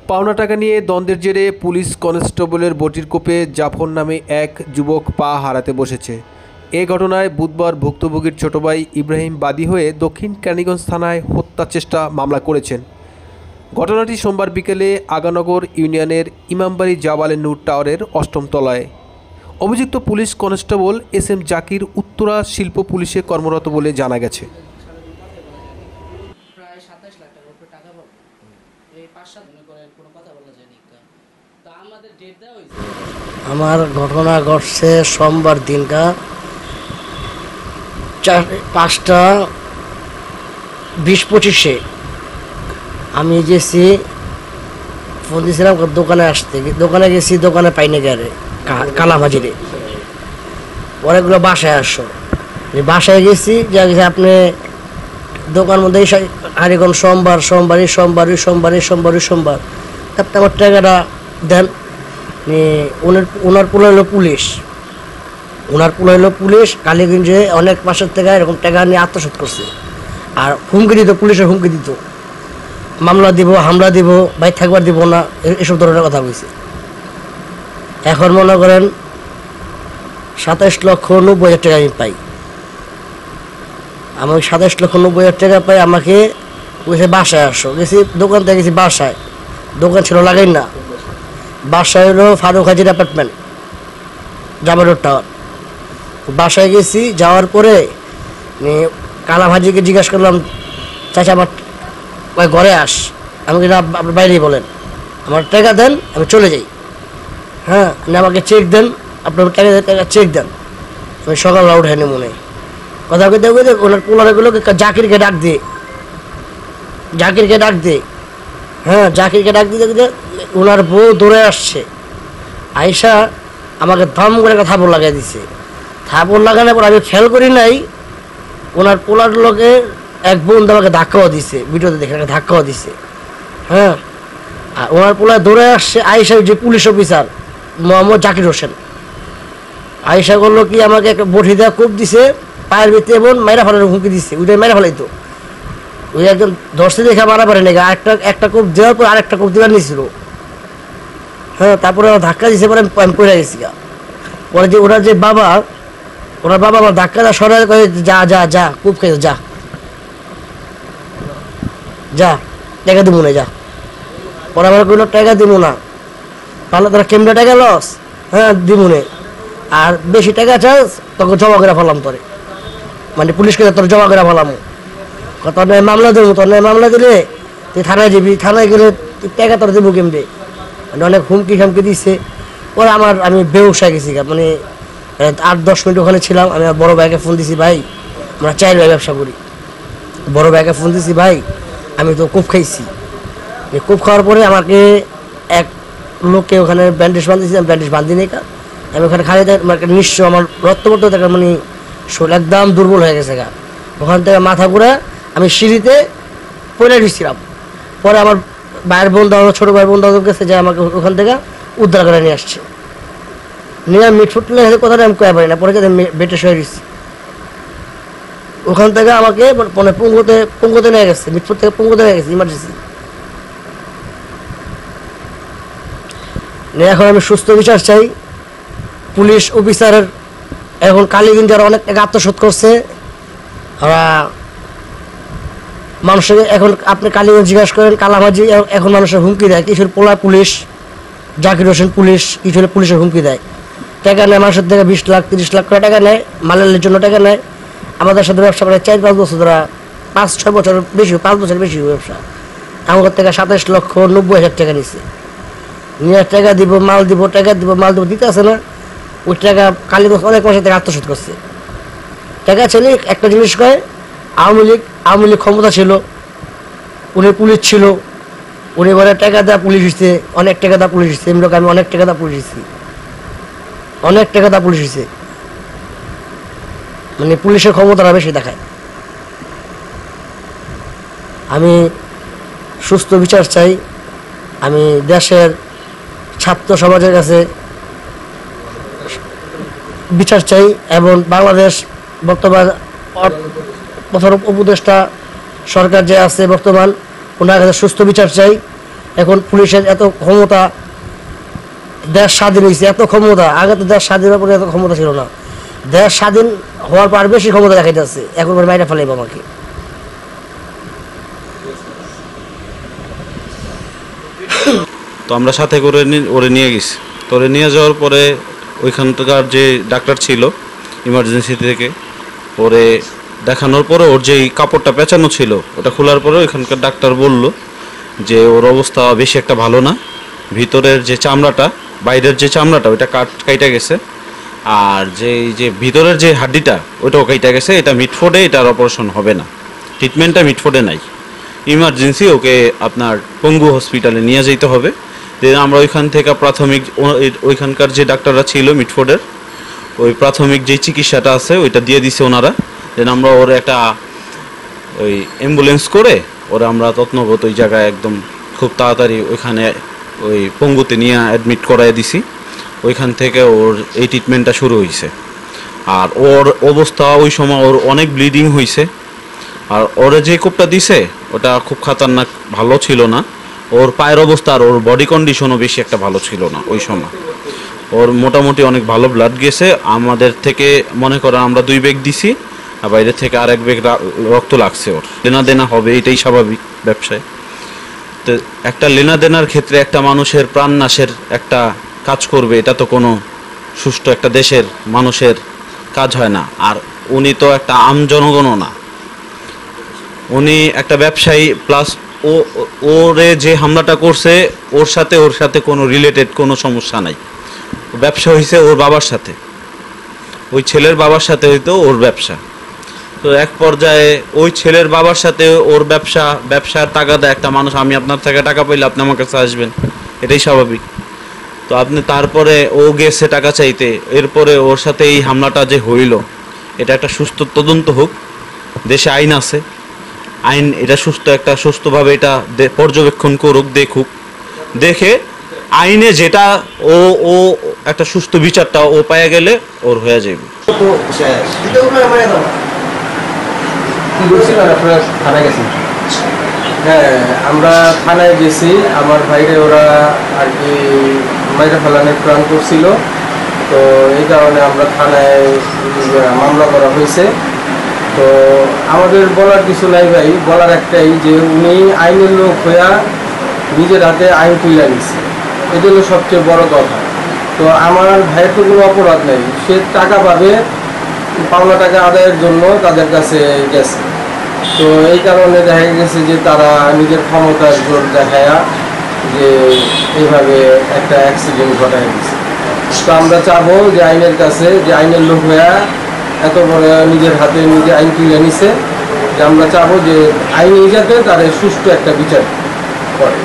পাওনা টাকা নিয়ে দ্বন্দ্বের জেরে পুলিশ কনস্টেবলের বটির কোপে জাফর নামে এক যুবক পা হারাতে বসেছে। এ ঘটনায় বুধবার ভুক্তভোগীর ছোট ভাই ইব্রাহিম বাদী হয়ে দক্ষিণ কেরানীগঞ্জ থানায় হত্যা চেষ্টা মামলা করেছেন। ঘটনাটি সোমবার বিকেলে আগানগর ইউনিয়নের ইমামবাড়ি জাবালে নূর টাওয়ারের ৮ম তলায়। অভিযুক্ত police constable SM. Zakir Uttara শিল্প পুলিশে কর্মরত বলে জানা গেছে। প্রায় ২৭ লাখ টাকার উপরে টাকা পাবো। এই ৫-৭ দিন করে কোনো কথা বলা যায়নি। তো আমাদের ডেট দেওয়া হয়েছে। আমার ঘটনা ঘটছে সোমবার দিনকা ৫টা ২০-২৫-এ। আমি গেছি, ফোন দিয়েছিলাম দোকানে আসতে, দোকানে গেছি, দোকানে পাইনি গাড়ি কালাভাজিরে। অনেকগুলো বাসায় আসো, বাসায় গেছি, যা গেছে আপনি দোকান মধ্যে হারিগন সোমবার সোমবারই সোমবারই সোমবারই সোমবারই সোমবার তারপরে আমার টাকাটা দেন। ওনার পোলা হলো পুলিশ, কালীগঞ্জে অনেক মাসের থেকে এরকম টাকা নিয়ে আত্মসাৎ করছে। আর হুমকি দিত, পুলিশের হুমকি দিত, মামলা দিব, হামলা দিব, ভাই থাকবার দিব না, এসব ধরনের কথা বলছে। এখন মনে করেন ২৭,৯০,০০০ টাকা আমি পাই। আমি ২৭,৯০,০০০ টাকা পাই। আমাকে বলছে বাসায় আসো, গেছি দোকান থেকে, গেছি বাসায়, দোকান ছিল লাগাই না, বাসায় হলো ফারুক হাজির অ্যাপার্টমেন্ট, জামাল রোড টাওয়ার। বাসায় গেছি, যাওয়ার পরে কালাভাজিকে জিজ্ঞাসা করলাম, চাচা আমার ঘরে আস। আমি কিন্তু আপনার বাইরেই বলেন, আমার টাকা দেন, আমি চলে যাই। হ্যাঁ, আমাকে চেক দেন, আপনার টাকা চেক দেন, আমি সকালবেলা উঠে নি মনে কথা বলতে বলতে ওনার পোলারগুলোকে জাকিরকে ডাক দিয়ে হ্যাঁ, জাকিরকে ডাক দিতে ওনার বউ দৌড়ে আসছে। আয়সা আমাকে ধম করে একটা থাপড় লাগাই দিছে। থাপড় লাগানোর পর আমি খেয়াল করি নাই, ওনার পোলারগুলোকে এক বোন আমাকে ধাক্কাও দিছে, ভিডিওতে দেখে ধাক্কাও দিছে। হ্যাঁ, আর ওনার পোলার দৌড়ে আসছে। আয়সা যে পুলিশ অফিসার মোহাম্মদ জাকির হোসেন, আয়সা করলো কি, আমাকে একটা বটি দেওয়া কোপ দিছে পায়ের ভিতরে, এবং মাইরা ফেলার হুমকি দিচ্ছে। ওইটাই মাইরা ফেলাইতো, ওই একজন ধরতে দেখা মারা পারে নাকি, একটা কোপ দেওয়ার পর আরেকটা কোপ দেওয়ার নিয়েছিল। হ্যাঁ, তারপরে ধাক্কা দিচ্ছে, পরে আমি পড়ে গেছি। পরে যে ওনার বাবা আমার ধাক্কা দেওয়া সরাই করে, যা যা যা কোপ খেয়ে যা যা টাকা দিব না, যা। পরে আমার কোনো টাকা দিব না, তাহলে তারা কেমন টাকা লস। হ্যাঁ, দিব না, আর বেশি টাকা চাস তখন জমা করে ফেলাম, তোরে মানে পুলিশকে তোর জমা করে ফেলাম, তোর নয় মামলা দেবো, তোর নয় মামলা দিলে তুই থানায় যাবি, থানায় গেলে তুই টাকা তোর দেবো কেমবে, মানে অনেক হুমকি খামকি দিচ্ছে। পরে আমি বেউসা গেছি, মানে ৮-১০ মিনিট ওখানে ছিলাম। আমি বড় ভাইকে ফোন দিছি, ভাই আমরা ৪ ভাই ব্যবসা করি। বড় ভাইকে ফোন দিছি, ভাই আমি তো কোপ খাইছি। কোপ খাওয়ার পরে আমাকে এক লোককে ওখানে ব্যান্ডেজ বাঁধিয়েছি, আমি ব্যান্ডেজ বাঁধি নি, আমি ওখানে খালি নিঃস্ব, আমার রক্ত পড়তে থাকে, মানে শরীর একদম দুর্বল হয়ে গেছে। ওখান থেকে মাথা ঘুরে আমি সিঁড়িতে পড়ে দিচ্ছিলাম। পরে আমার ভাইয়ের বন্ধু, আমার ছোটো ভাইয়ের বন্ধু গেছে, যে আমাকে ওখান থেকে উদ্ধার করে নিয়ে আসছে। নিয়ে মিট ফুটলে কথাটা আমি কয়ে পারি না, পরে যাতে বেটে শুয়ে দিচ্ছি। ওখান থেকে আমাকে মানে পঙ্গুতে নিয়ে গেছে, মিটফুট থেকে পঙ্গুতে নিয়ে গেছে ইমার্জেন্সি নিয়ে। এখন আমি সুস্থ বিচার চাই। পুলিশ অফিসারের এখন কালীগঞ্জ যারা অনেক টাকা আত্মসাৎ করছে, ওরা মানুষের এখন আপনি কালীগঞ্জ জিজ্ঞাসা করেন, কালামাজি এখন মানুষের হুমকি দেয়। কিছুর পোলা পুলিশ, জাকির হোসেন পুলিশ, কিছু হলে পুলিশের হুমকি দেয়। টাকা নেয় মানুষের থেকে 20 লাখ 30 লাখ করে টাকা নেয়, মালের জন্য টাকা নেয়। আমাদের সাথে ব্যবসা করে 4-5 বছর ধরা, 5-6 বছর বেশি, 5 বছর বেশি ব্যবসা। আমার থেকে 27,90,০০০ টাকা নিচ্ছে। নিয়ে টাকা দিব, মাল দিব, টাকা দিব, মাল দিব, দিতে আছে না। ওই টাকা কালীগঞ্জ অনেক মাসের থেকে আত্মসাৎ করছে। টাকা ছেলে একটা জিনিস কয়, আওয়ামী লীগ ক্ষমতা ছিল, উনি পুলিশ ছিল, উনি বলে টাকা দেওয়া পুলিশ হচ্ছে, অনেক টাকা দেওয়া পুলিশ হচ্ছে। এমনি আমি অনেক টাকা দেওয়া পুলিশ হচ্ছি, অনেক টাকা দেওয়া পুলিশ হচ্ছে, মানে পুলিশের ক্ষমতাটা বেশি দেখায়। আমি সুস্থ বিচার চাই। আমি দেশের ছাত্র সমাজের কাছে বিচার চাই, এবং বাংলাদেশ বর্তমান প্রধান উপদেষ্টা সরকার যে আছে বর্তমান, ওনার কাছে সুস্থ বিচার চাই। এখন পুলিশের এত ক্ষমতা, দেশ স্বাধীন হয়েছে, এত ক্ষমতা। আগে তো দেশ স্বাধীনের পরে এত ক্ষমতা ছিল না, দেশ স্বাধীন হওয়ার পর বেশি ক্ষমতা দেখাইতেছে। এখন বাইরে ফেলাইব আমাকে। তো আমরা সাথে করে ওরে নিয়ে গেছি। তো ওরে নিয়ে যাওয়ার পরে ওইখানকার যে ডাক্তার ছিল ইমার্জেন্সি থেকে, ওরে দেখানোর পরে ওর যেই কাপড়টা পেঁচানো ছিল ওটা খোলার পরে ওইখানকার ডাক্তার বলল যে ওর অবস্থা বেশি একটা ভালো না, ভিতরের যে চামড়াটা, বাইরের যে চামড়াটা ওইটা কাইটা গেছে, আর যে ভিতরের যে হাড্ডিটা ওইটাও কাইটা গেছে। এটা মিটফোর্ডে, এটার অপারেশন হবে না, ট্রিটমেন্টটা মিটফোর্ডে নাই, ইমার্জেন্সি ওকে আপনার পঙ্গু হসপিটালে নিয়ে যেতে হবে। দেন আমরা ওইখান থেকে প্রাথমিক ওইখানকার যে ডাক্তাররা ছিল মিটফোর্ডের, ওই প্রাথমিক যে চিকিৎসাটা আছে ওইটা দিয়ে দিছে ওনারা। দেন আমরা ওর একটা ওই অ্যাম্বুলেন্স করে ওরা আমরা তত্নগত ওই জায়গায় একদম খুব তাড়াতাড়ি ওইখানে ওই পঙ্গুতে নিয়ে অ্যাডমিট করাই দিছি। ওইখান থেকে ওর এই ট্রিটমেন্টটা শুরু হয়েছে। আর ওর অবস্থা ওই সময় ওর অনেক ব্লিডিং হয়েছে। আর ওরে যে কোপটা দিছে ওটা খুব খাতারনাক, ভালো ছিল না। ওর পায়ের অবস্থা আর ওর বডি কন্ডিশনও বেশি একটা ভালো ছিল না ওই সময়। ওর মোটামুটি অনেক ভালো ব্লাড গেছে। আমাদের থেকে মনে করেন আমরা 2 ব্যাগ দিছি, আর বাইরে থেকে আর 1 ব্যাগ রক্ত লাগছে। ওর লেনা দেনা হবে, এটাই স্বাভাবিক ব্যবসায়। তো একটা লেনা দেনার ক্ষেত্রে একটা মানুষের প্রাণ নাশের একটা কাজ করবে, এটা তো কোনো সুষ্ঠু একটা দেশের মানুষের কাজ হয় না। আর উনি তো একটা আম জনগণও না, উনি একটা ব্যবসায়ী। প্লাস ওরে যে হামলাটা করছে ওর সাথে কোনো রিলেটেড কোনো সমস্যা নাই। ব্যবসা হয়েছে ওর বাবার সাথে, ওই ছেলের বাবার সাথে হইতো ওর ব্যবসা। তো এক পর্যায়ে ওই ছেলের বাবার সাথে ওর ব্যবসার তাগাদা একটা মানুষ, আমি আপনার থেকে টাকা পাইলে আপনি আমার কাছে আসবেন, এটাই স্বাভাবিক। তো আপনি তারপরে ও গেছে টাকা চাইতে, এরপরে ওর সাথে এই হামলাটা যে হইল, এটা একটা সুস্থ তদন্ত হোক। দেশে আইন আছে, আইন এটা সুস্থভাবে এটা পর্যবেক্ষণ করুক, দেখুক, দেখে আইনে যেটা ও ও একটা সুস্থ বিচারটা ও পাওয়া গেলে ওর হয়ে যাবে। কি বলছিল আপনারা থানায় গেছেন? হ্যাঁ, আমরা থানায় গেছি। আমার ভাইরে ওরা আর কি মাইরা ফেলানোর প্ল্যান করছিল, তো এই কারণে আমরা থানায় মামলা করা হয়েছে। তো আমাদের বলার কিছু নাই ভাই, বলার একটাই যে উনি আইনের লোক হইয়া নিজের হাতে আইন তুলে নিচ্ছে, এটা হলো সবচেয়ে বড় কথা। তো আমার ভাইয়ের তো কোনো অপরাধ নেই, সে টাকা পাবে, পাওনা টাকা আদায়ের জন্য তাদের কাছে গেছে। তো এই কারণে দেখা গেছে যে তারা নিজের ক্ষমতার জোর দেখায়া যে এইভাবে একটা অ্যাক্সিডেন্ট ঘটায় দিচ্ছে। তো আমরা চাবো যে আইনের কাছে, যে আইনের লোক হইয়া এত বড় নিজের হাতে নিজে আইন তুলে নিছে, যে আমরা চাবো যে আইন যাতে তাদের সুষ্ঠু একটা বিচার করে।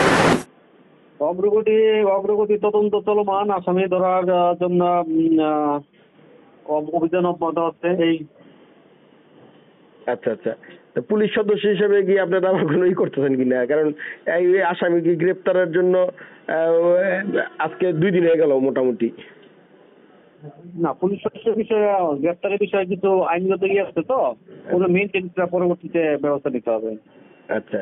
অগ্রগতি তদন্ত চলমান, আসামি ধরার জন্য অভিযান অব্যাহত হচ্ছে। এই আচ্ছা আচ্ছা, তো পুলিশ সদস্য হিসেবে গিয়ে আপনারা আবার কোনো করতেছেন কিনা? কারণ এই আসামিকে গ্রেপ্তারের জন্য আজকে 2 দিন হয়ে গেল মোটামুটি। না, পুলিশ সদস্যের বিষয়ে গ্রেপ্তারের বিষয়ে কিছু আইনগত ইয়ে আছে, তো ওগুলো মেনটেন পরবর্তীতে ব্যবস্থা নিতে হবে। আচ্ছা।